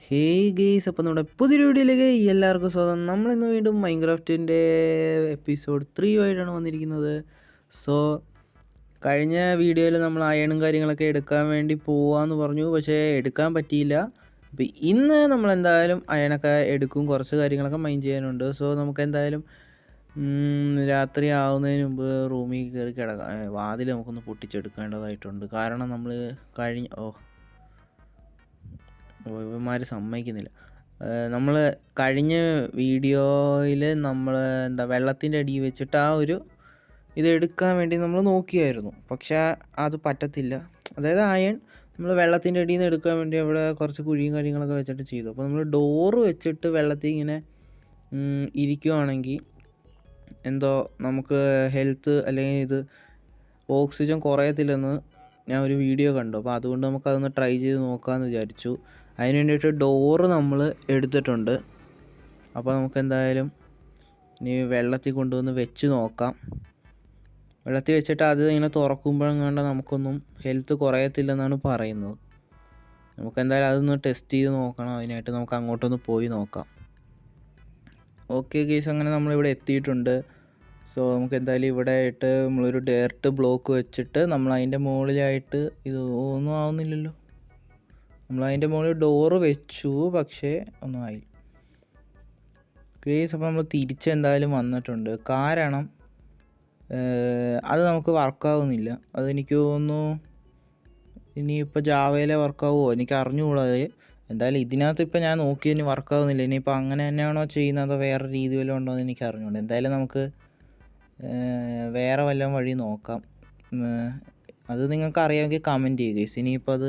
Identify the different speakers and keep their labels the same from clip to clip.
Speaker 1: Hey guys, അപ്പോൾ നമ്മുടെ പുതിയൊരു വീഡിയോയിലേക്ക് എല്ലാവർക്കും സ്വാഗതം. നമ്മളിന്ന് വീണ്ടും മൈൻക്രാഫ്റ്റിൻ്റെ എപ്പിസോഡ് 3 ആയിട്ടാണ് വന്നിരിക്കുന്നത്. സോ കഴിഞ്ഞ വീഡിയോയിൽ നമ്മൾ അയണും കാര്യങ്ങളൊക്കെ എടുക്കാൻ വേണ്ടി പോവാമെന്ന് പറഞ്ഞു, പക്ഷേ എടുക്കാൻ പറ്റിയില്ല. അപ്പോൾ ഇന്ന് നമ്മളെന്തായാലും അയണൊക്കെ എടുക്കും, കുറച്ച് കാര്യങ്ങളൊക്കെ മൈൻ ചെയ്യാനുണ്ട്. സോ നമുക്ക് എന്തായാലും രാത്രി ആവുന്നതിന് മുമ്പ് റൂമിൽ കയറി കിടക്കാം. വാതിൽ നമുക്കൊന്ന് പൊട്ടിച്ചെടുക്കേണ്ടതായിട്ടുണ്ട്. കാരണം നമ്മൾ ഇവന്മാർ സമ്മതിക്കുന്നില്ല. നമ്മൾ കഴിഞ്ഞ വീഡിയോയിൽ നമ്മൾ വെള്ളത്തിൻ്റെ അടിയിൽ വെച്ചിട്ട് ആ ഒരു ഇതെടുക്കാൻ വേണ്ടി നമ്മൾ നോക്കിയായിരുന്നു, പക്ഷേ അത് പറ്റത്തില്ല. അതായത് അയൺ നമ്മൾ വെള്ളത്തിൻ്റെ അടിയിൽ നിന്ന് എടുക്കാൻ വേണ്ടി അവിടെ കുറച്ച് കുഴിയും കാര്യങ്ങളൊക്കെ വെച്ചിട്ട് ചെയ്തു. അപ്പോൾ നമ്മൾ ഡോറ് വെച്ചിട്ട് വെള്ളത്തിൽ ഇങ്ങനെ ഇരിക്കുവാണെങ്കിൽ എന്തോ നമുക്ക് ഹെൽത്ത് അല്ലെങ്കിൽ ഇത് ഓക്സിജൻ കുറയത്തില്ലെന്ന് ഞാൻ ഒരു വീഡിയോ കണ്ടു. അപ്പോൾ അതുകൊണ്ട് നമുക്കതൊന്ന് ട്രൈ ചെയ്ത് നോക്കാമെന്ന് വിചാരിച്ചു. അതിന് വേണ്ടിയിട്ട് ഡോറ് നമ്മൾ എടുത്തിട്ടുണ്ട്. അപ്പോൾ നമുക്ക് എന്തായാലും ഇനി വെള്ളത്തിൽ കൊണ്ടുവന്ന് വെച്ച് നോക്കാം. വെള്ളത്തിൽ വെച്ചിട്ട് അത് ഇങ്ങനെ തുറക്കുമ്പോഴെങ്ങാണ്ട് നമുക്കൊന്നും ഹെൽത്ത് കുറയത്തില്ലെന്നാണ് പറയുന്നത്. നമുക്കെന്തായാലും അതൊന്ന് ടെസ്റ്റ് ചെയ്ത് നോക്കണം. അതിനായിട്ട് നമുക്ക് അങ്ങോട്ടൊന്ന് പോയി നോക്കാം. ഓക്കെ ഗൈസ്, അങ്ങനെ നമ്മളിവിടെ എത്തിയിട്ടുണ്ട്. സോ നമുക്ക് എന്തായാലും ഇവിടെ ആയിട്ട് നമ്മളൊരു ഡയറക്റ്റ് ബ്ലോക്ക് വെച്ചിട്ട് നമ്മൾ അതിൻ്റെ മുകളിലായിട്ട് ഇത് ഒന്നും ആവുന്നില്ലല്ലോ. നമ്മളതിൻ്റെ മുകളിൽ ഡോറ് വെച്ചു, പക്ഷേ ഒന്നും ആയില്ല ഗൈസ്. അപ്പോൾ നമ്മൾ തിരിച്ചെന്തായാലും വന്നിട്ടുണ്ട്. കാരണം അത് നമുക്ക് വർക്കാവുന്നില്ല. അതെനിക്ക് തോന്നുന്നു ഇനിയിപ്പോൾ ജാവയിലെ വർക്കാവുമോ എനിക്ക് അറിഞ്ഞുകൂടാതെ. എന്തായാലും ഇതിനകത്ത് ഇപ്പോൾ ഞാൻ നോക്കിയതിന് വർക്കാവുന്നില്ല. ഇനിയിപ്പോൾ അങ്ങനെ തന്നെയാണോ ചെയ്യുന്നത് അതോ വേറെ രീതി വല്ലതും ഉണ്ടോ എന്ന് എനിക്ക് അറിഞ്ഞുകൂടാ. എന്തായാലും നമുക്ക് വേറെ വല്ലതും വഴി നോക്കാം. അത് നിങ്ങൾക്ക് അറിയാമെങ്കിൽ കമൻറ്റ് ചെയ്യുക ഗൈസ്. ഇനിയിപ്പോൾ അത്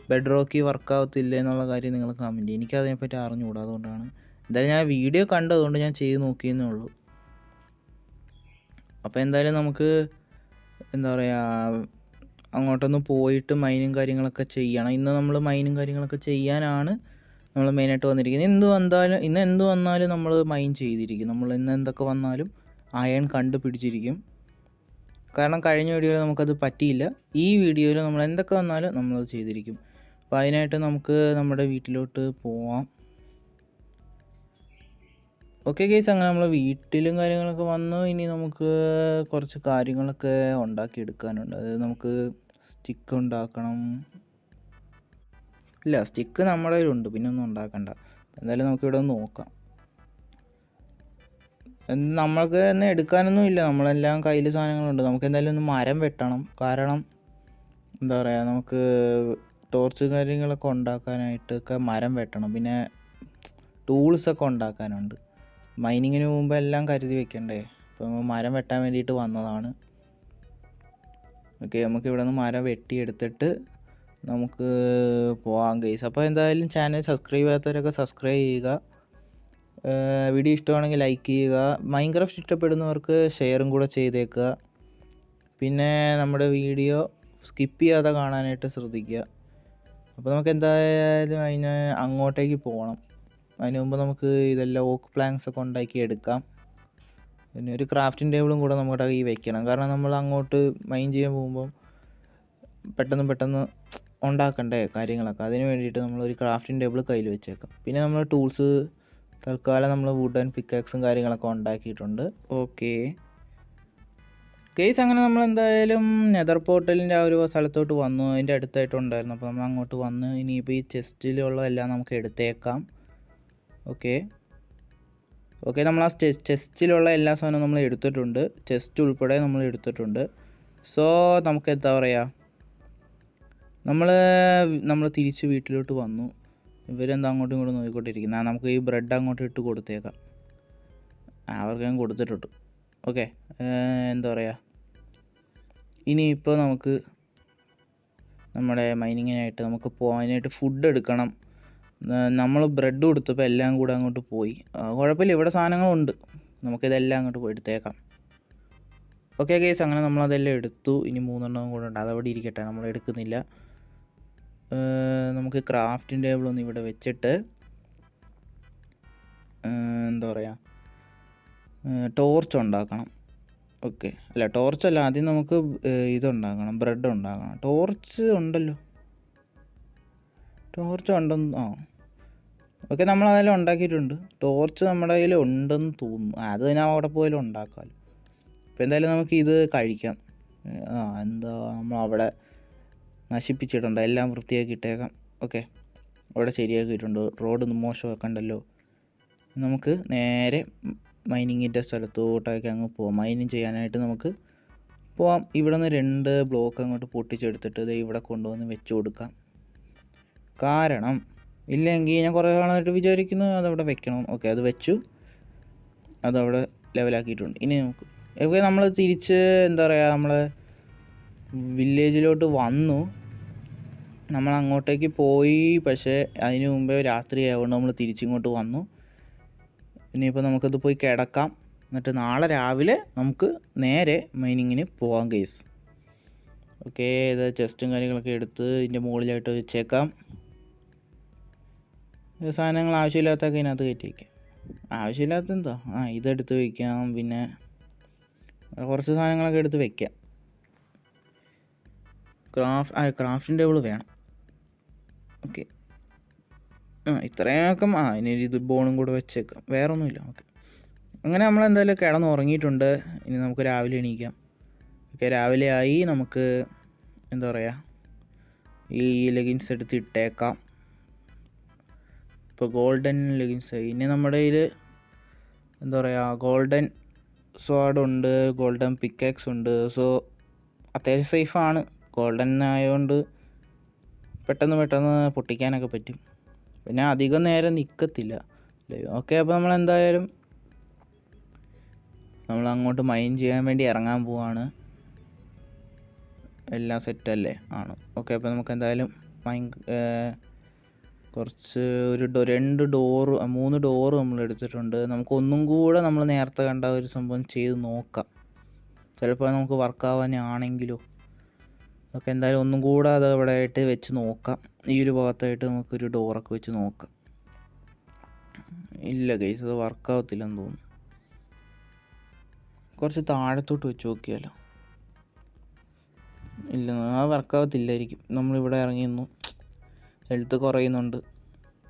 Speaker 1: ബെഡ് റോക്കി വർക്കാവത്തില്ല എന്നുള്ള കാര്യം നിങ്ങൾ കമൻറ്റ് ചെയ്യും. എനിക്കതിനെപ്പറ്റി അറിഞ്ഞുകൂടാ, അതുകൊണ്ടാണ്. എന്തായാലും ഞാൻ വീഡിയോ കണ്ടതുകൊണ്ട് ഞാൻ ചെയ്ത് നോക്കിയെന്നേ ഉള്ളൂ. അപ്പോൾ എന്തായാലും നമുക്ക് എന്താ പറയുക, അങ്ങോട്ടൊന്ന് പോയിട്ട് മൈനും കാര്യങ്ങളൊക്കെ ചെയ്യണം. ഇന്ന് നമ്മൾ മൈനും കാര്യങ്ങളൊക്കെ ചെയ്യാനാണ് നമ്മൾ മെയിനായിട്ട് വന്നിരിക്കുന്നത്. ഇന്ന് എന്ത് വന്നാലും നമ്മൾ മൈൻ ചെയ്തിരിക്കും. നമ്മൾ ഇന്ന് എന്തൊക്കെ വന്നാലും അയൺ കണ്ടുപിടിച്ചിരിക്കും. കാരണം കഴിഞ്ഞ വീഡിയോയിൽ നമുക്കത് പറ്റിയില്ല. ഈ വീഡിയോയിൽ നമ്മൾ എന്തൊക്കെ വന്നാലും നമ്മളത് ചെയ്തിരിക്കും. അപ്പോൾ അതിനായിട്ട് നമുക്ക് നമ്മുടെ വീട്ടിലോട്ട് പോവാം. ഓക്കെ ഗൈസ്, അങ്ങനെ നമ്മൾ വീട്ടിലും കാര്യങ്ങളൊക്കെ വന്നു. ഇനി നമുക്ക് കുറച്ച് കാര്യങ്ങളൊക്കെ ഉണ്ടാക്കിയെടുക്കാനുണ്ട്. അതായത് നമുക്ക് സ്റ്റിക്ക് ഉണ്ടാക്കണം. ഇല്ല, സ്റ്റിക്ക് നമ്മുടെ കയ്യിലുണ്ട്, പിന്നെ ഒന്നും ഉണ്ടാക്കണ്ട. എന്തായാലും നമുക്കിവിടെ ഒന്ന് നോക്കാം. നമ്മൾക്ക് തന്നെ എടുക്കാനൊന്നും ഇല്ല, നമ്മളെല്ലാം കയ്യിൽ സാധനങ്ങളുണ്ട്. നമുക്ക് എന്തായാലും ഒന്ന് മരം വെട്ടണം. കാരണം എന്താ പറയുക, നമുക്ക് ടോർച്ച് കാര്യങ്ങളൊക്കെ ഉണ്ടാക്കാനായിട്ടൊക്കെ മരം വെട്ടണം. പിന്നെ ടൂൾസൊക്കെ ഉണ്ടാക്കാനുണ്ട്. മൈനിങ്ങിന് മുമ്പ് എല്ലാം കരുതി വെക്കണ്ടേ. അപ്പോൾ മരം വെട്ടാൻ വേണ്ടിയിട്ട് വന്നതാണ്. ഓക്കെ, നമുക്ക് ഇവിടെ നിന്ന് മരം വെട്ടിയെടുത്തിട്ട് നമുക്ക് പോവാം ഗൈസ്. അപ്പോൾ എന്തായാലും ചാനൽ സബ്സ്ക്രൈബ് ചെയ്യാത്തവരൊക്കെ സബ്സ്ക്രൈബ് ചെയ്യുക. വീഡിയോ ഇഷ്ടമാണെങ്കിൽ ലൈക്ക് ചെയ്യുക. മൈൻക്രാഫ്റ്റ് ഇഷ്ടപ്പെടുന്നവർക്ക് ഷെയറും കൂടെ ചെയ്തേക്കുക. പിന്നെ നമ്മുടെ വീഡിയോ സ്കിപ്പ് ചെയ്യാതെ കാണാനായിട്ട് ശ്രദ്ധിക്കുക. അപ്പോൾ നമുക്ക് എന്തായാലും അങ്ങോട്ടേക്ക് പോകണം. അതിന് മുമ്പ് നമുക്ക് ഇതെല്ലാം ഓക്ക് പ്ലാങ്ക്സ് ഒക്കെ ഉണ്ടാക്കി എടുക്കാം. പിന്നെ ഒരു ക്രാഫ്റ്റിംഗ് ടേബിളും കൂടെ നമ്മുടെ കയ്യിൽ വെക്കണം. കാരണം നമ്മൾ അങ്ങോട്ട് മൈൻ ചെയ്യാൻ പോകുമ്പം പെട്ടെന്ന് ഉണ്ടാക്കണ്ടേ കാര്യങ്ങളൊക്കെ. അതിന് വേണ്ടിയിട്ട് നമ്മളൊരു ക്രാഫ്റ്റിംഗ് ടേബിൾ കയ്യിൽ വെച്ചേക്കാം. പിന്നെ നമ്മൾ ടൂൾസ് തൽക്കാലം നമ്മൾ വുഡൻ പിക്കാക്സും കാര്യങ്ങളൊക്കെ ഉണ്ടാക്കിയിട്ടുണ്ട്. ഓക്കെ കേസ്, അങ്ങനെ നമ്മൾ എന്തായാലും നെതർ പോർട്ടലിൻ്റെ ആ ഒരു സ്ഥലത്തോട്ട് വന്നു. അതിൻ്റെ അടുത്തായിട്ടുണ്ടായിരുന്നു. അപ്പോൾ നമ്മൾ അങ്ങോട്ട് വന്ന് ഇനിയിപ്പോൾ ഈ ചെസ്റ്റിലുള്ളതെല്ലാം നമുക്ക് എടുത്തേക്കാം. ഓക്കെ, നമ്മൾ ആ ചെസ്റ്റിലുള്ള എല്ലാ സാധനവും നമ്മൾ എടുത്തിട്ടുണ്ട്. ചെസ്റ്റ് ഉൾപ്പെടെ നമ്മൾ എടുത്തിട്ടുണ്ട്. സോ നമുക്ക് എന്താ പറയുക, നമ്മൾ തിരിച്ച് വീട്ടിലോട്ട് വന്നു. ഇവരെന്താ അങ്ങോട്ടും ഇങ്ങോട്ടും നോക്കിക്കൊണ്ടിരിക്കുന്നത്. നമുക്ക് ഈ ബ്രെഡ് അങ്ങോട്ട് ഇട്ട് കൊടുത്തേക്കാം. അവർക്ക് ഞാൻ കൊടുത്തിട്ടുണ്ട്. ഓക്കെ, എന്താ പറയുക, ഇനിയിപ്പോൾ നമുക്ക് നമ്മുടെ മൈനിങ്ങിനായിട്ട് നമുക്ക് പോകാനായിട്ട് ഫുഡ് എടുക്കണം. നമ്മൾ ബ്രെഡ് കൊടുത്തപ്പോൾ എല്ലാം കൂടെ അങ്ങോട്ട് പോയി. കുഴപ്പമില്ല, ഇവിടെ സാധനങ്ങളുണ്ട്. നമുക്കിതെല്ലാം അങ്ങോട്ട് പോയി എടുത്തേക്കാം. ഓക്കെ കേസ്, അങ്ങനെ നമ്മളതെല്ലാം എടുത്തു. ഇനി 3 എണ്ണം കൂടെ ഉണ്ട്, അതവിടെ ഇരിക്കട്ടെ, നമ്മൾ എടുക്കുന്നില്ല. നമുക്ക് ക്രാഫ്റ്റിംഗ് ടേബിളൊന്നും ഇവിടെ വെച്ചിട്ട് എന്താ പറയുക, ടോർച്ച് ഉണ്ടാക്കണം. ഓക്കെ, അല്ല ടോർച്ചല്ല, ആദ്യം നമുക്ക് ഇതുണ്ടാക്കണം, ബ്രെഡ് ഉണ്ടാക്കണം. ടോർച്ച് ഉണ്ടല്ലോ, ടോർച്ച് ഉണ്ടെന്ന് ഓക്കെ, നമ്മളതെല്ലാം ഉണ്ടാക്കിയിട്ടുണ്ട്. ടോർച്ച് നമ്മുടെ കയ്യിൽ ഉണ്ടെന്ന് തോന്നുന്നു. അത് ഞാൻ അവിടെ പോയാലും ഉണ്ടാക്കാമല്ലോ. അപ്പോൾ എന്തായാലും നമുക്ക് ഇത് കഴിക്കാം. എന്താ നമ്മളവിടെ നശിപ്പിച്ചിട്ടുണ്ട്, എല്ലാം വൃത്തിയാക്കി ഇട്ടേക്കാം. ഓക്കെ, അവിടെ ശരിയാക്കിയിട്ടുണ്ട്. റോഡൊന്നും മോശമാക്കണ്ടല്ലോ. നമുക്ക് നേരെ മൈനിങ്ങിൻ്റെ സ്ഥലത്തോട്ടൊക്കെ അങ്ങ് പോവാം. മൈനിങ് ചെയ്യാനായിട്ട് നമുക്ക് പോവാം. ഇവിടെ നിന്ന് 2 ബ്ലോക്ക് അങ്ങോട്ട് പൊട്ടിച്ചെടുത്തിട്ട് ഇത് ഇവിടെ കൊണ്ടുവന്ന് വെച്ച് കൊടുക്കാം. കാരണം ഇല്ലെങ്കിൽ ഞാൻ കുറേ നാളായിട്ട് വിചാരിക്കുന്നു അതവിടെ വെക്കണം. ഓക്കെ, അത് വെച്ചു, അതവിടെ ലെവലാക്കിയിട്ടുണ്ട്. ഇനി നമുക്ക് ഓക്കെ, നമ്മൾ തിരിച്ച് എന്താ പറയുക, നമ്മൾ വില്ലേജിലോട്ട് വന്നു. നമ്മൾ അങ്ങോട്ടേക്ക് പോയി, പക്ഷേ അതിന് മുമ്പേ രാത്രി ആയതുകൊണ്ട് നമ്മൾ തിരിച്ചിങ്ങോട്ട് വന്നു. ഇനിയിപ്പോൾ നമുക്കത് പോയി കിടക്കാം. എന്നിട്ട് നാളെ രാവിലെ നമുക്ക് നേരെ മൈനിങ്ങിന് പോകാം ഗൈസ്. ഓക്കെ, ഇത് ചെസ്റ്റും കാര്യങ്ങളൊക്കെ എടുത്ത് ഇതിൻ്റെ മുകളിലായിട്ട് വെച്ചേക്കാം. സാധനങ്ങൾ ആവശ്യമില്ലാത്തൊക്കെ ഇതിനകത്ത് കയറ്റി വയ്ക്കാം. ആവശ്യമില്ലാത്ത എന്താ, ഇതെടുത്ത് വയ്ക്കാം. പിന്നെ കുറച്ച് സാധനങ്ങളൊക്കെ എടുത്ത് വയ്ക്കാം. ക്രാഫ്റ്റിംഗ് ടേബിൾ വേണം. ഓക്കെ, ഇത്രയൊക്കെ ഇനി ഇത് ബോണും കൂടെ വെച്ചേക്കാം. വേറെ ഒന്നുമില്ല. ഓക്കെ, അങ്ങനെ നമ്മൾ എന്തായാലും കിടന്ന് ഉറങ്ങിയിട്ടുണ്ട്. ഇനി നമുക്ക് രാവിലെ എണീക്കാം. ഓക്കെ, രാവിലെ ആയി. നമുക്ക് എന്താ പറയുക, ഈ ലെഗിൻസ് എടുത്ത് ഇട്ടേക്കാം. ഇപ്പോൾ ഗോൾഡൻ ലെഗിൻസ് ആയി. ഇനി നമ്മുടെ കയ്യിൽ എന്താ പറയുക, ഗോൾഡൻ സ്വാഡുണ്ട്, ഗോൾഡൻ പിക്കാക്സ് ഉണ്ട്. സോ അത്യാവശ്യം സേഫാണ്. ഗോൾഡൻ ആയതുകൊണ്ട് പെട്ടെന്ന് പൊട്ടിക്കാനൊക്കെ പറ്റും. പിന്നെ അധികം നേരം നിൽക്കത്തില്ല. ഓക്കെ, അപ്പോൾ നമ്മളെന്തായാലും നമ്മൾ അങ്ങോട്ട് മൈൻ ചെയ്യാൻ വേണ്ടി ഇറങ്ങാൻ പോവാണ്. എല്ലാം സെറ്റല്ലേ? ആണ്. ഓക്കെ, അപ്പോൾ നമുക്ക് എന്തായാലും കുറച്ച് 3 ഡോറ് നമ്മൾ എടുത്തിട്ടുണ്ട്. നമുക്കൊന്നും കൂടെ നമ്മൾ നേരത്തെ കണ്ട ഒരു സംഭവം ചെയ്ത് നോക്കാം. ചിലപ്പോൾ നമുക്ക് വർക്കാവാനാണെങ്കിലോ. ഓക്കെ, എന്തായാലും ഒന്നും കൂടെ അത് അവിടെ ആയിട്ട് വെച്ച് നോക്കാം. ഈ ഒരു ഭാഗത്തായിട്ട് നമുക്കൊരു ഡോറൊക്കെ വെച്ച് നോക്കാം. ഇല്ല ഗൈസ്, അത് വർക്കാവത്തില്ലെന്ന് തോന്നുന്നു. കുറച്ച് താഴത്തോട്ട് വെച്ച് നോക്കിയാലോ. ഇല്ല, വർക്കാവത്തില്ലായിരിക്കും. നമ്മളിവിടെ ഇറങ്ങിയിരുന്നു, ഹെൽത്ത് കുറയുന്നുണ്ട്.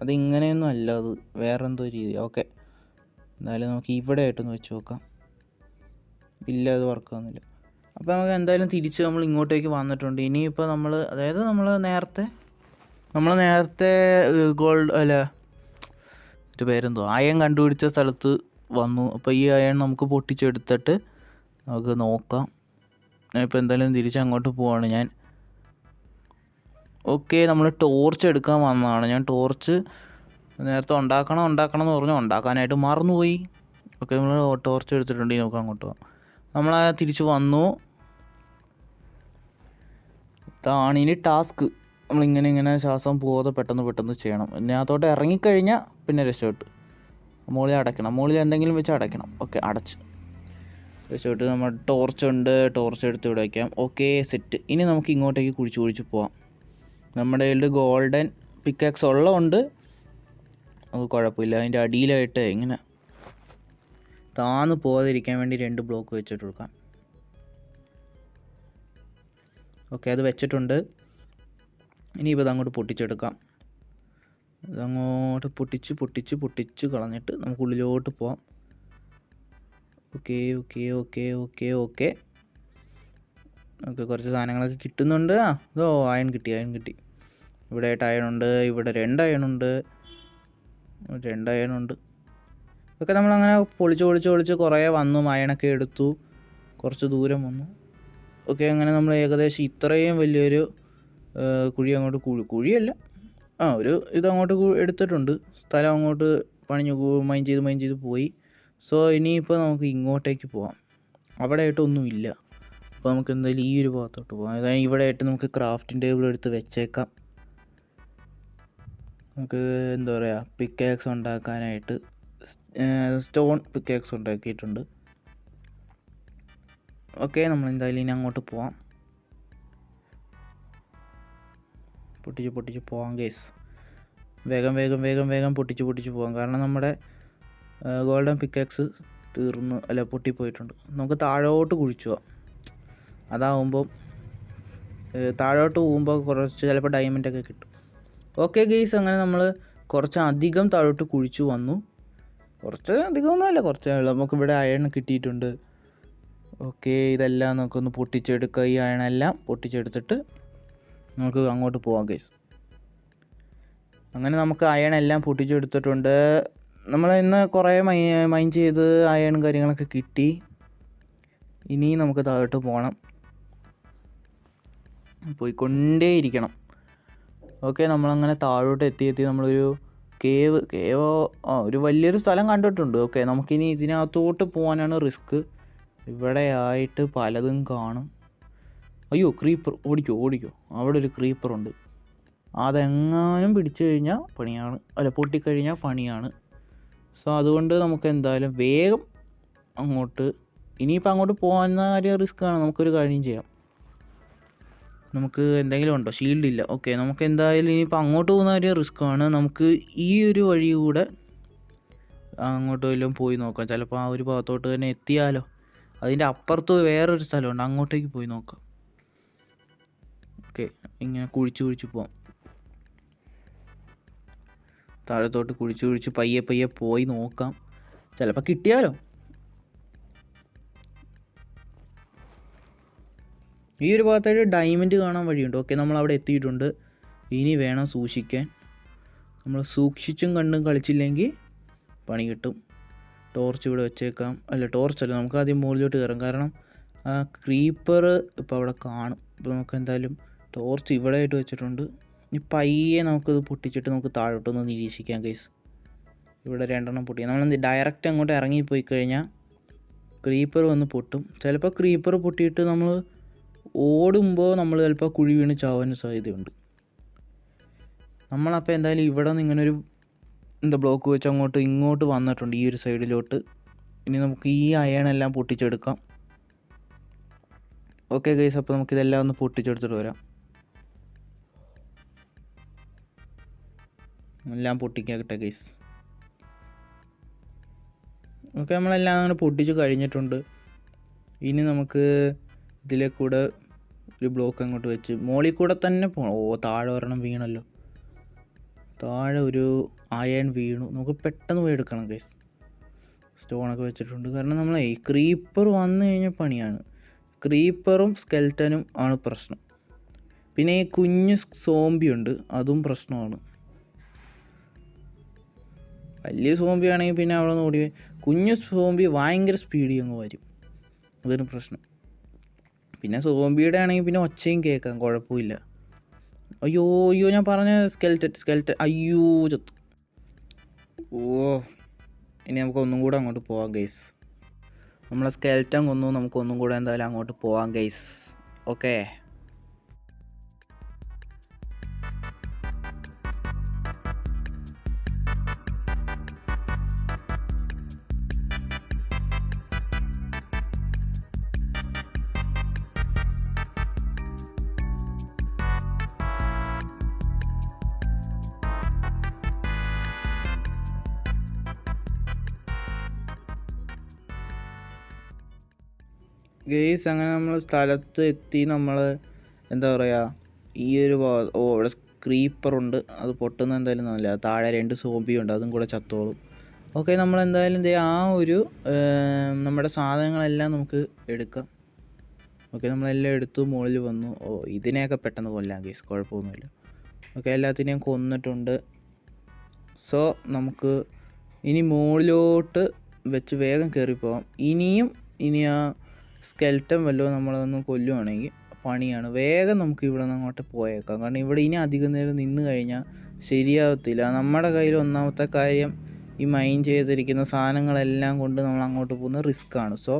Speaker 1: അതിങ്ങനെയൊന്നും അല്ല, അത് വേറെ എന്തോ രീതി. ഓക്കെ, എന്തായാലും നമുക്ക് ഇവിടെ ആയിട്ടൊന്ന് വെച്ച് നോക്കാം. ഇല്ല, അത് വർക്കാവുന്നില്ല. അപ്പോൾ നമുക്ക് എന്തായാലും തിരിച്ച് നമ്മൾ ഇങ്ങോട്ടേക്ക് വന്നിട്ടുണ്ട്. ഇനിയിപ്പോൾ നമ്മൾ നേരത്തെ ഒരു പേരെന്തോ അയൺ കണ്ടുപിടിച്ച സ്ഥലത്ത് വന്നു. അപ്പോൾ ഈ അയൺ നമുക്ക് പൊട്ടിച്ചെടുത്തിട്ട് നമുക്ക് നോക്കാം. ഇപ്പോൾ എന്തായാലും തിരിച്ച് അങ്ങോട്ട് പോവാണ് ഞാൻ. ഓക്കെ, നമ്മൾ ടോർച്ച് എടുക്കാൻ വന്നതാണ്. ഞാൻ ടോർച്ച് നേരത്തെ ഉണ്ടാക്കണം എന്ന് പറഞ്ഞു, ഉണ്ടാക്കാനായിട്ട് മറന്നുപോയി. ഓക്കെ, നമ്മൾ ടോർച്ച് എടുത്തിട്ടുണ്ട്. നമുക്ക് അങ്ങോട്ട് പോകാം. നമ്മൾ തിരിച്ച് വന്നു. ഇതാണ് ഇനി ടാസ്ക്. നമ്മളിങ്ങനെ ശ്വാസം പോകാതെ പെട്ടെന്ന് ചെയ്യണം. ഇതിനകത്തോട്ട് ഇറങ്ങിക്കഴിഞ്ഞാൽ പിന്നെ രക്ഷപ്പെട്ട്. മുകളിൽ അടയ്ക്കണം, മുകളിൽ എന്തെങ്കിലും വെച്ച് അടയ്ക്കണം. ഓക്കെ, അടച്ച് രക്ഷപ്പെട്ട്. നമ്മൾ ടോർച്ച് എടുത്ത് ഇവിടെ വയ്ക്കാം. Okay, set. ഇനി നമുക്ക് ഇങ്ങോട്ടേക്ക് കുഴിച്ച് പോവാം. നമ്മുടെ കയ്യിൽ ഗോൾഡൻ പിക്കാക്സ് ഉള്ളതുകൊണ്ട് അത് കുഴപ്പമില്ല. അതിൻ്റെ അടിയിലായിട്ട് ഇങ്ങനെ താന്ന് പോകാതിരിക്കാൻ വേണ്ടി 2 ബ്ലോക്ക് വെച്ചിട്ട് കൊടുക്കാം. ഓക്കെ, അത് വെച്ചിട്ടുണ്ട്. ഇനിയിപ്പോൾ അതങ്ങോട്ട് പൊട്ടിച്ചെടുക്കാം. അതങ്ങോട്ട് പൊട്ടിച്ച് കളഞ്ഞിട്ട് നമുക്ക് ഉള്ളിലോട്ട് പോവാം. ഓക്കെ, കുറച്ച് സാധനങ്ങളൊക്കെ കിട്ടുന്നുണ്ട്. അതോ അയൺ കിട്ടി. ഇവിടെ ആയിട്ട് അയണുണ്ട്. ഇവിടെ 2 അയണുണ്ട്. ഒക്കെ നമ്മളങ്ങനെ പൊളിച്ച് കുറേ വന്നു. അയണൊക്കെ എടുത്തു, കുറച്ച് ദൂരം വന്നു. ഓക്കെ, അങ്ങനെ നമ്മൾ ഏകദേശം ഇത്രയും വലിയൊരു കുഴി അങ്ങോട്ട് കുഴിയല്ല, ഒരു ഇതങ്ങോട്ട് എടുത്തിട്ടുണ്ട്. സ്ഥലം അങ്ങോട്ട് മൈൻ ചെയ്ത് പോയി. സോ ഇനിയിപ്പോൾ നമുക്ക് ഇങ്ങോട്ടേക്ക് പോവാം. അവിടെ ആയിട്ടൊന്നുമില്ല. അപ്പോൾ നമുക്ക് എന്തായാലും ഈ ഒരു ഭാഗത്തോട്ട് പോകാം. അതായത് ഇവിടെ ആയിട്ട് നമുക്ക് ക്രാഫ്റ്റിംഗ് ടേബിൾ എടുത്ത് വെച്ചേക്കാം. നമുക്ക് എന്താ പറയുക, പിക്കാക്സ് ഉണ്ടാക്കാനായിട്ട് സ്റ്റോൺ പിക്കാക്സ് ഉണ്ടാക്കിയിട്ടുണ്ട്. ഓക്കെ, നമ്മൾ എന്തായാലും ഇനി അങ്ങോട്ട് പോവാം. പൊട്ടിച്ച് പോവാം ഗൈസ്. വേഗം പൊട്ടിച്ച് പോവാം. കാരണം നമ്മുടെ ഗോൾഡൻ പിക്കാക്സ് പൊട്ടിപ്പോയിട്ടുണ്ട്. നമുക്ക് താഴോട്ട് കുഴിച്ചു പോവാം. അതാവുമ്പോൾ താഴോട്ട് പോകുമ്പോൾ കുറച്ച് ചിലപ്പോൾ ഡയമണ്ടൊക്കെ കിട്ടും. ഓക്കെ ഗൈസ്, അങ്ങനെ നമ്മൾ കുറച്ച് അധികം താഴോട്ട് കുഴിച്ചു വന്നു. കുറച്ച് അധികമൊന്നുമല്ല, കുറച്ച് നമുക്കിവിടെ അയൺ കിട്ടിയിട്ടുണ്ട്. ഓക്കെ, ഇതെല്ലാം നമുക്കൊന്ന് പൊട്ടിച്ചെടുക്കുക. ഈ അയണെല്ലാം പൊട്ടിച്ചെടുത്തിട്ട് നമുക്ക് അങ്ങോട്ട് പോകാം ഗൈസ്. അങ്ങനെ നമുക്ക് അയണെല്ലാം പൊട്ടിച്ചെടുത്തിട്ടുണ്ട്. നമ്മൾ ഇന്ന് കുറേ മൈൻ ചെയ്ത് അയണും കാര്യങ്ങളൊക്കെ കിട്ടി. ഇനി നമുക്ക് താഴോട്ട് പോകണം, പോയിക്കൊണ്ടേയിരിക്കണം. ഓക്കെ, നമ്മളങ്ങനെ താഴോട്ട് എത്തി നമ്മളൊരു കേവോ ഒരു വലിയൊരു സ്ഥലം കണ്ടിട്ടുണ്ട്. ഓക്കെ, നമുക്കിനി ഇതിനകത്തോട്ട് പോകാനാണ് റിസ്ക്. ഇവിടെ ആയിട്ട് പലതും കാണും. അയ്യോ, ക്രീപ്പർ! ഓടിക്കോ. അവിടെ ഒരു ക്രീപ്പറുണ്ട്. അതെങ്ങാനും പിടിച്ചു കഴിഞ്ഞാൽ പണിയാണ്, പൊട്ടിക്കഴിഞ്ഞാൽ പണിയാണ്. സോ അതുകൊണ്ട് നമുക്ക് എന്തായാലും വേഗം ഇനിയിപ്പോൾ അങ്ങോട്ട് പോകുന്ന കാര്യം റിസ്ക്കാണ്. നമുക്കൊരു കാര്യം ചെയ്യാം. നമുക്ക് എന്തെങ്കിലും ഉണ്ടോ? ഷീൽഡ് ഇല്ല. ഓക്കെ, നമുക്ക് എന്തായാലും ഇനിയിപ്പോൾ അങ്ങോട്ട് പോകുന്ന കാര്യം റിസ്ക്കാണ്. നമുക്ക് ഈ ഒരു വഴി കൂടെ അങ്ങോട്ട് വല്ലതും പോയി നോക്കാം. ചിലപ്പോൾ ആ ഒരു ഭാഗത്തോട്ട് തന്നെ എത്തിയാലോ. അതിൻ്റെ അപ്പുറത്ത് വേറൊരു സ്ഥലമുണ്ട്, അങ്ങോട്ടേക്ക് പോയി നോക്കാം. ഓക്കെ, ഇങ്ങനെ കുഴിച്ച് പോവാം. താഴത്തോട്ട് കുഴിച്ച് പയ്യെ പോയി നോക്കാം. ചിലപ്പോൾ കിട്ടിയാലോ. ഈ ഒരു ഭാഗത്തായിട്ട് ഡയമണ്ട് കാണാൻ വഴിയുണ്ട്. ഓക്കെ, നമ്മളവിടെ എത്തിയിട്ടുണ്ട്. ഇനി വേണം സൂക്ഷിക്കാൻ. നമ്മൾ സൂക്ഷിച്ചും കണ്ടും കളിച്ചില്ലെങ്കിൽ പണി കിട്ടും. ടോർച്ച് ഇവിടെ വെച്ചേക്കാം. ടോർച്ചല്ല, നമുക്ക് ആദ്യം മുകളിലോട്ട് കയറാം. കാരണം ആ ക്രീപ്പർ ഇപ്പോൾ അവിടെ കാണും. ഇപ്പോൾ നമുക്ക് എന്തായാലും ടോർച്ച് ഇവിടെ ആയിട്ട് വെച്ചിട്ടുണ്ട്. ഇനി പയ്യെ നമുക്കത് പൊട്ടിച്ചിട്ട് നമുക്ക് താഴോട്ടൊന്ന് നിരീക്ഷിക്കാം ഗൈസ്. ഇവിടെ 2 പൊട്ടിക്കാം. നമ്മൾ ഡയറക്റ്റ് അങ്ങോട്ട് ഇറങ്ങിപ്പോയി കഴിഞ്ഞാൽ ക്രീപ്പർ വന്ന് പൊട്ടും. ചിലപ്പോൾ ക്രീപ്പർ പൊട്ടിയിട്ട് നമ്മൾ ഓടുമ്പോൾ നമ്മൾ ചിലപ്പോൾ കുഴി വീണ് ചാവാൻ സാധ്യതയുണ്ട്. നമ്മളപ്പോൾ എന്തായാലും ഇവിടെ നിന്ന് ഇങ്ങനൊരു ബ്ലോക്ക് വെച്ച് ഇങ്ങോട്ട് വന്നിട്ടുണ്ട്, ഈ ഒരു സൈഡിലോട്ട്. ഇനി നമുക്ക് ഈ അയണെല്ലാം പൊട്ടിച്ചെടുക്കാം. ഓക്കെ ഗൈസ്, അപ്പോൾ നമുക്കിതെല്ലാം ഒന്ന് പൊട്ടിച്ചെടുത്തിട്ട് വരാം. എല്ലാം പൊട്ടിക്കാട്ടെ ഗൈസ്. ഓക്കെ, നമ്മളെല്ലാം അങ്ങനെ പൊട്ടിച്ച് കഴിഞ്ഞിട്ടുണ്ട്. ഇനി നമുക്ക് ഇതിലെ കൂടെ ഒരു ബ്ലോക്ക് അങ്ങോട്ട് വെച്ച് മോളിൽ കൂടെ തന്നെ പോകണം. താഴെ ഒരെണ്ണം വീണല്ലോ. താഴെ ഒരു അയൺ വീണു. നമുക്ക് പെട്ടെന്ന് പോയി എടുക്കണം ഗൈസ്. സ്റ്റോണൊക്കെ വെച്ചിട്ടുണ്ട്. കാരണം നമ്മളെ ഈ ക്രീപ്പർ വന്നു കഴിഞ്ഞാൽ പണിയാണ്. ക്രീപ്പറും സ്കെൽറ്റനും ആണ് പ്രശ്നം. പിന്നെ ഈ കുഞ്ഞ് സോംബി ഉണ്ട്, അതും പ്രശ്നമാണ്. വലിയ സോംബി ആണെങ്കിൽ പിന്നെ അവിടെ നിന്ന് ഓടി. കുഞ്ഞു സോംബി ഭയങ്കര സ്പീഡിൽ അങ്ങ് വരും, അതൊരു പ്രശ്നം. പിന്നെ സോംബിയുടെ ആണെങ്കിൽ പിന്നെ ഒച്ചയും കേൾക്കാം, കുഴപ്പമില്ല. അയ്യോ ഞാൻ പറഞ്ഞ സ്കെൽറ്റൻ അയ്യോ ചത്തു. ഇനി നമുക്ക് ഒന്നും കൂടെ അങ്ങോട്ട് പോവാം ഗൈസ്. നമ്മളെ സ്കെൽറ്റൻ കൊന്നു, നമുക്ക് ഒന്നും കൂടെ എന്തായാലും അങ്ങോട്ട് പോവാം ഗൈസ്. ഓക്കെ, ഗെയ്സ് അങ്ങനെ നമ്മൾ സ്ഥലത്ത് എത്തി. നമ്മൾ എന്താ പറയുക, ഈ ഒരു ഇവിടെ ക്രീപ്പറുണ്ട്, അത് പൊട്ടുന്ന എന്തായാലും നല്ല. താഴെ 2 സോംബിയുണ്ട്, അതും കൂടെ ചത്തോളും. ഓക്കെ, നമ്മളെന്തായാലും ആ ഒരു നമ്മുടെ സാധനങ്ങളെല്ലാം നമുക്ക് എടുക്കാം. ഓക്കെ, നമ്മളെല്ലാം എടുത്തു മുകളിൽ വന്നു. ഇതിനെയൊക്കെ പെട്ടെന്ന് കൊല്ലാം ഗെയ്സ്, കുഴപ്പമൊന്നുമില്ല. ഓക്കെ, എല്ലാത്തിനെയും കൊന്നിട്ടുണ്ട്. സോ നമുക്ക് ഇനി മുകളിലോട്ട് വെച്ച് വേഗം കയറിപ്പോവാം. ഇനി ആ സ്കെൽറ്റൻ വല്ലതും നമ്മളൊന്ന് കൊല്ലുവാണെങ്കിൽ പണിയാണ്. വേഗം നമുക്ക് ഇവിടെ നിന്ന് അങ്ങോട്ട് പോയേക്കാം. കാരണം ഇവിടെ ഇനി അധികം നേരം നിന്ന് കഴിഞ്ഞാൽ ശരിയാവത്തില്ല. നമ്മുടെ കയ്യിൽ ഒന്നാമത്തെ കാര്യം ഈ മൈൻ ചെയ്തിരിക്കുന്ന സാധനങ്ങളെല്ലാം കൊണ്ട് നമ്മൾ അങ്ങോട്ട് പോകുന്ന റിസ്ക്കാണ്. സോ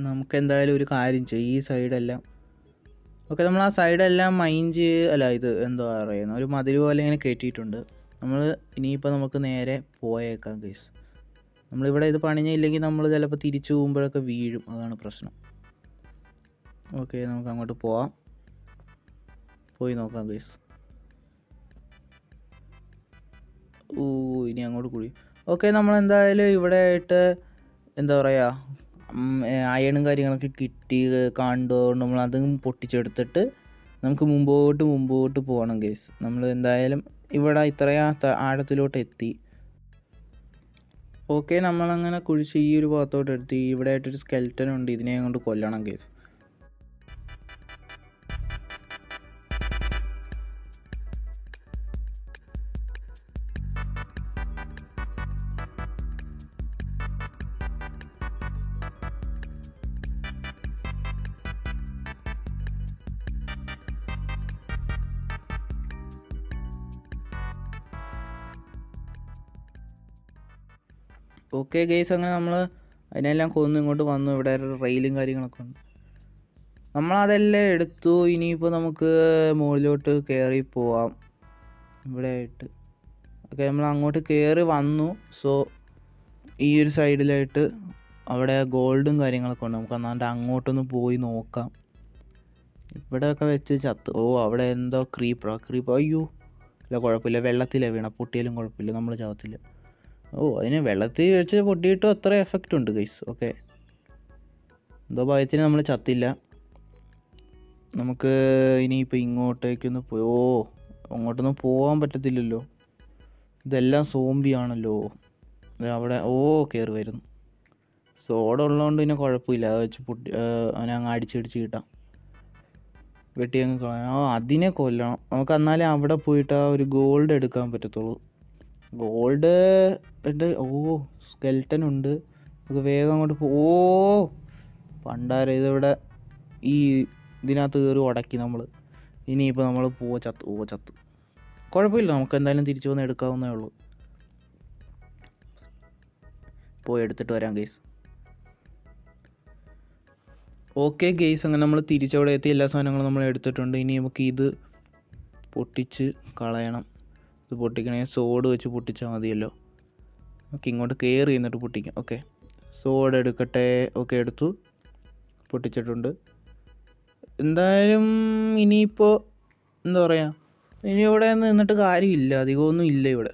Speaker 1: നമുക്കെന്തായാലും ഒരു കാര്യം ചെയ്യും, ഈ സൈഡെല്ലാം ഓക്കെ, നമ്മൾ ആ സൈഡെല്ലാം ഇത് എന്താ പറയുന്നത്, ഒരു മതിൽ പോലെ ഇങ്ങനെ കെട്ടിയിട്ടുണ്ട്. ഇനിയിപ്പോൾ നമുക്ക് നേരെ പോയേക്കാം ഗൈസ്. നമ്മളിവിടെ ഇത് പണിഞ്ഞില്ലെങ്കിൽ നമ്മൾ ചിലപ്പോൾ തിരിച്ചു പോകുമ്പോഴൊക്കെ വീഴും, അതാണ് പ്രശ്നം. ഓക്കെ, നമുക്ക് അങ്ങോട്ട് പോയി നോക്കാം ഗൈസ്. ഇനി അങ്ങോട്ട് കൂടി. ഓക്കെ, നമ്മളെന്തായാലും ഇവിടെ ആയിട്ട് എന്താ പറയുക, അയണും കാര്യങ്ങളൊക്കെ കിട്ടി കണ്ടുകൊണ്ട് നമ്മൾ അതും പൊട്ടിച്ചെടുത്തിട്ട് നമുക്ക് മുമ്പോട്ട് പോകണം ഗൈസ്. നമ്മൾ എന്തായാലും ഇവിടെ ഇത്രയും ആഴത്തിലോട്ട് എത്തി. ഓക്കെ, നമ്മളങ്ങനെ കുഴിച്ച് ഈ ഒരു ഭാഗത്തോട്ട് എടുത്തി. ഇവിടെ ആയിട്ടൊരു സ്കെൽറ്റൻ ഉണ്ട്, ഇതിനെ കൊണ്ട് കൊല്ലണം കേസ്. ഓക്കെ ഗെയ്സ്, അങ്ങനെ നമ്മൾ അതിനെല്ലാം കൊന്ന് ഇങ്ങോട്ട് വന്നു. ഇവിടെ ഒരു റെയിലും കാര്യങ്ങളൊക്കെ ഉണ്ട്, നമ്മളതെല്ലാം എടുത്തു. ഇനിയിപ്പോൾ നമുക്ക് മുകളിലോട്ട് കയറി പോവാം ഇവിടെ ആയിട്ട്. ഓക്കെ, നമ്മൾ അങ്ങോട്ട് കയറി വന്നു. സോ ഈ ഒരു സൈഡിലായിട്ട് അവിടെ ഗോൾഡും കാര്യങ്ങളൊക്കെ ഉണ്ട്, നമുക്ക് എന്നാണ്ട് അങ്ങോട്ടൊന്ന് പോയി നോക്കാം. ഇവിടെയൊക്കെ വെച്ച് ചത്ത്. ഓ, അവിടെ എന്തോ ക്രീപ്പർ. അയ്യോ, ഇല്ല കുഴപ്പമില്ല, വെള്ളത്തിലെ വീണ പൊട്ടിയാലും കുഴപ്പമില്ല, നമ്മൾ ചാവത്തില്ല. ഓ, അതിന് വെള്ളത്തിൽ വെച്ച് പൊട്ടിയിട്ടും അത്ര എഫക്റ്റ് ഉണ്ട് ഗൈസ്. ഓക്കെ, എന്തോ ഭയത്തിന് നമ്മൾ ചത്തില്ല. നമുക്ക് ഇനിയിപ്പോൾ ഇങ്ങോട്ടേക്കൊന്ന് പോയി. ഓ, അങ്ങോട്ടൊന്നും പോകാൻ പറ്റത്തില്ലല്ലോ, ഇതെല്ലാം സോംബിയാണല്ലോ. അവിടെ കയറി വരുന്നു. സോഡ ഉള്ളതുകൊണ്ട് പിന്നെ കുഴപ്പമില്ല, അത് വെച്ച് അവനെ അങ്ങ് അടിച്ചടിച്ച് കിട്ടാം. വെട്ടി അങ്ങ് കളയാം. അതിനെ കൊല്ലണം നമുക്ക്, എന്നാലേ അവിടെ പോയിട്ട് ആ ഒരു ഗോൾഡ് എടുക്കാൻ പറ്റത്തുള്ളൂ. ഗോൾഡ് ഉണ്ട്. സ്കെൽറ്റൻ ഉണ്ട്, നമുക്ക് വേഗം അങ്ങോട്ട് പണ്ടാരം ഇതിവിടെ ഈ ഇതിനകത്ത് കയറി ഉടക്കി നമ്മൾ. ഇനിയിപ്പോൾ നമ്മൾ ചത്ത്. കുഴപ്പമില്ല, നമുക്ക് എന്തായാലും തിരിച്ചു വന്ന് എടുക്കാവുന്നേ ഉള്ളൂ. പോയി എടുത്തിട്ട് വരാം ഗെയ്സ്. ഓക്കെ ഗെയ്സ്, അങ്ങനെ നമ്മൾ തിരിച്ചവിടെ എത്തി. എല്ലാ സാധനങ്ങളും നമ്മൾ എടുത്തിട്ടുണ്ട്. ഇനി നമുക്ക് ഇത് പൊട്ടിച്ച് കളയണം. ഇത് പൊട്ടിക്കണമെങ്കിൽ സോഡ് വെച്ച് പൊട്ടിച്ചാൽ മതിയല്ലോ. ഓക്കെ, ഇങ്ങോട്ട് കയറി എന്നിട്ട് പൊട്ടിക്കാം. ഓക്കെ, സോഡ് എടുക്കട്ടെ. ഓക്കെ, എടുത്തു, പൊട്ടിച്ചിട്ടുണ്ട്. എന്തായാലും ഇനിയിപ്പോൾ എന്താ പറയുക, ഇനി ഇവിടെ നിന്നിട്ട് കാര്യമില്ല, അധികമൊന്നും ഇല്ല ഇവിടെ.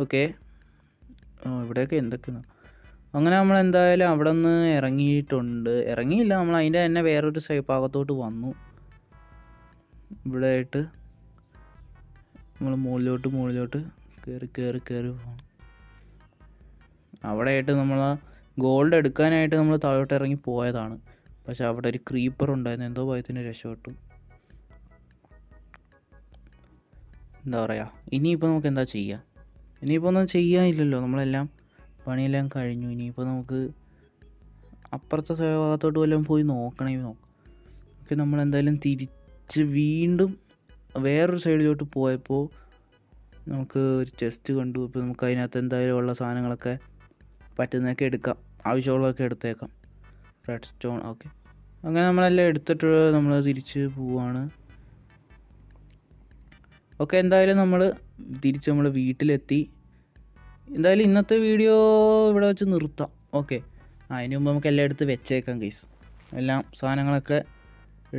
Speaker 1: ഓക്കെ, ഇവിടെയൊക്കെ എന്തൊക്കെയാണ്. അങ്ങനെ നമ്മൾ എന്തായാലും അവിടെ നിന്ന് ഇറങ്ങിയില്ല, നമ്മൾ അതിൻ്റെ തന്നെ വേറൊരു ഭാഗത്തോട്ട് വന്നു. ഇവിടെ ആയിട്ട് നമ്മൾ മുകളിലോട്ട് കയറി പോകണം. അവിടെ ആയിട്ട് നമ്മൾ ഗോൾഡ് എടുക്കാനായിട്ട് നമ്മൾ താഴോട്ട് ഇറങ്ങി പോയതാണ്. പക്ഷെ അവിടെ ഒരു ക്രീപ്പർ ഉണ്ടായിരുന്നു, എന്തോ ഭയത്തിന് രക്ഷപ്പെട്ടു. എന്താ പറയുക, ഇനിയിപ്പോൾ നമുക്ക് എന്താ ചെയ്യുക? ഇനിയിപ്പോൾ ഒന്നും ചെയ്യാനില്ലല്ലോ, നമ്മളെല്ലാം പണിയെല്ലാം കഴിഞ്ഞു. ഇനിയിപ്പോൾ നമുക്ക് അപ്പുറത്തെ ഭാഗത്തോട്ട് വല്ലതും പോയി നോക്കണം. ഓക്കെ, നമ്മളെന്തായാലും തിരിച്ച് വീണ്ടും വേറൊരു സൈഡിലോട്ട് പോയപ്പോൾ നമുക്ക് ഒരു ചെസ്റ്റ് കണ്ടു. ഇപ്പോൾ നമുക്ക് അതിനകത്ത് എന്തായാലും ഉള്ള സാധനങ്ങളൊക്കെ പറ്റുന്നതൊക്കെ എടുക്കാം, ആവശ്യമുള്ളതൊക്കെ എടുത്തേക്കാം. Red stone. ഓക്കെ, അങ്ങനെ നമ്മളെല്ലാം എടുത്തിട്ട് നമ്മൾ തിരിച്ച് പോവാണ്. ഓക്കെ, എന്തായാലും നമ്മൾ വീട്ടിലെത്തി. എന്തായാലും ഇന്നത്തെ വീഡിയോ ഇവിടെ വെച്ച് നിർത്താം. ഓക്കെ, അതിന് മുമ്പ് നമുക്ക് എല്ലാം എടുത്ത് വെച്ചേക്കാം ഗൈസ്. എല്ലാം സാധനങ്ങളൊക്കെ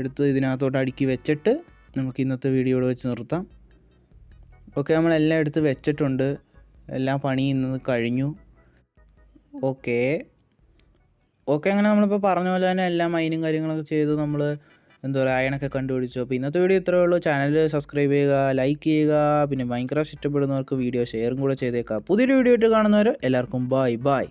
Speaker 1: എടുത്ത് ഇതിനകത്തോട്ട് അടുക്കി വെച്ചിട്ട് നമുക്ക് ഇന്നത്തെ വീഡിയോ ഇവിടെ വെച്ച് നിർത്താം. ഓക്കെ, നമ്മളെല്ലാം എടുത്ത് വെച്ചിട്ടുണ്ട്, എല്ലാം പണി ഇന്ന് കഴിഞ്ഞു. ഓക്കെ, അങ്ങനെ നമ്മളിപ്പോൾ പറഞ്ഞ പോലെ തന്നെ എല്ലാ മൈനും കാര്യങ്ങളൊക്കെ ചെയ്ത് നമ്മൾ എന്താ പറയുക അയണൊക്കെ കണ്ടുപിടിച്ചു. അപ്പോൾ ഇന്നത്തെ വീഡിയോ ഇത്രയേ ഉള്ളൂ. ചാനൽ സബ്സ്ക്രൈബ് ചെയ്യുക, ലൈക്ക് ചെയ്യുക, പിന്നെ മൈൻക്രാഫ്റ്റ് ഇഷ്ടപ്പെടുന്നവർക്ക് വീഡിയോ ഷെയറും കൂടെ ചെയ്തേക്കുക. പുതിയൊരു വീഡിയോ ആയിട്ട് കാണുന്നവർ എല്ലാവർക്കും ബൈ.